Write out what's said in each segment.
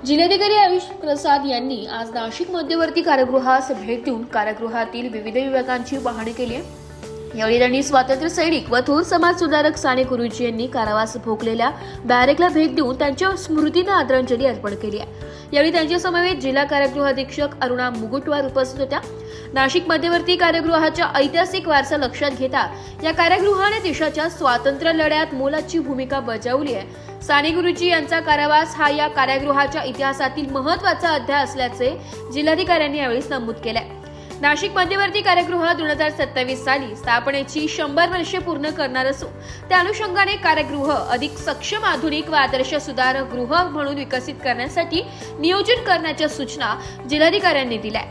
जिल्हाधिकारी आयुष प्रसाद यांनी आज नाशिक मध्यवर्ती कारागृहास भेट देऊन कारागृहातील विविध विभागांची पाहणी केली आहे। यावेळी त्यांनी स्वातंत्र्य सैनिक व थोर समाज सुधारक साने गुरुजी यांनी कारावास भोगलेल्या बॅरेकला भेट देऊन त्यांच्या स्मृतींना आदरांजली अर्पण केली आहे। यावेळी त्यांच्या समवेत जिल्हा कारागृह अधीक्षक अरुणा मुगुटवार उपस्थित होत्या। नाशिक मध्यवर्ती कारागृहाच्या ऐतिहासिक वारसा लक्षात घेता या कारागृहाने देशाच्या स्वातंत्र्य लढ्यात मोलाची भूमिका बजावली आहे। साने गुरुजी यांचा कारावास हा या कारागृहाच्या इतिहासातील महत्त्वाचा अध्याय असल्याचे जिल्हाधिकाऱ्यांनी यावेळी नमूद केले। नाशिक मध्यवर्ती कारागृह 2027 साली स्थापनेची 100 वर्षे पूर्ण करणार असून त्या अनुषंगाने कारागृह अधिक सक्षम, आधुनिक व आदर्श सुधारक गृह म्हणून विकसित करण्यासाठी नियोजन करण्याच्या सूचना जिल्हाधिकाऱ्यांनी दिल्या।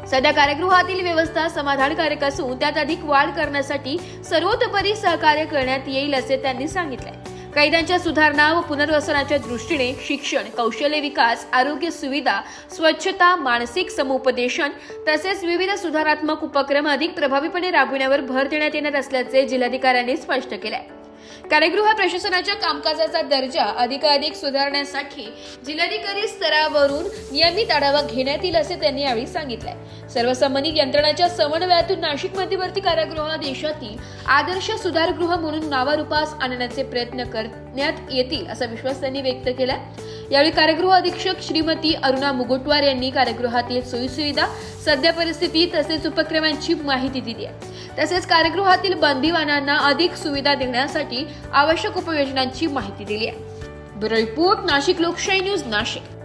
सध्या कारागृहातील व्यवस्था समाधानकारक असून त्यात अधिक वाढ करण्यासाठी सर्वतोपरी सहकार्य करण्यात येईल असे त्यांनी सांगितले। कैद्यांच्या सुधारणा व पुनर्वसनाच्या दृष्टीने शिक्षण, कौशल्य विकास, आरोग्य सुविधा, स्वच्छता, मानसिक समुपदेशन तसेच विविध सुधारात्मक उपक्रम अधिक प्रभावीपणे राबविण्यावर भर देण्यात येणार असल्याचे जिल्हाधिकाऱ्यांनी स्पष्ट केले। कारागृह प्रशासनाच्या कामकाजाचा दर्जा अधिकाधिक सुधारण्यासाठी जिल्हाधिकारी स्तरावरून नियमित आढावा घेण्यात येईल असे त्यांनी यावेळी सांगितले। सर्व संबंधित यंत्रणांच्या समन्वयातून नाशिक मध्यवर्ती कारागृह देशातील आदर्श सुधारगृह म्हणून नावारूपास आणण्याचे प्रयत्न करण्यात येतील असा विश्वास त्यांनी व्यक्त केला। यावेळी कारागृह अधीक्षक श्रीमती अरुणा मुगुटवार यांनी कारागृहातील सोयीसुविधा, सध्या परिस्थिती तसेच उपक्रमांची माहिती दिली आहे। तसेच कारागृहातील बंदिवानांना अधिक सुविधा देण्यासाठी आवश्यक उपाययोजनांची माहिती दिली आहे। ब्युरो रिपोर्ट, नाशिक लोकशाही न्यूज, नाशिक।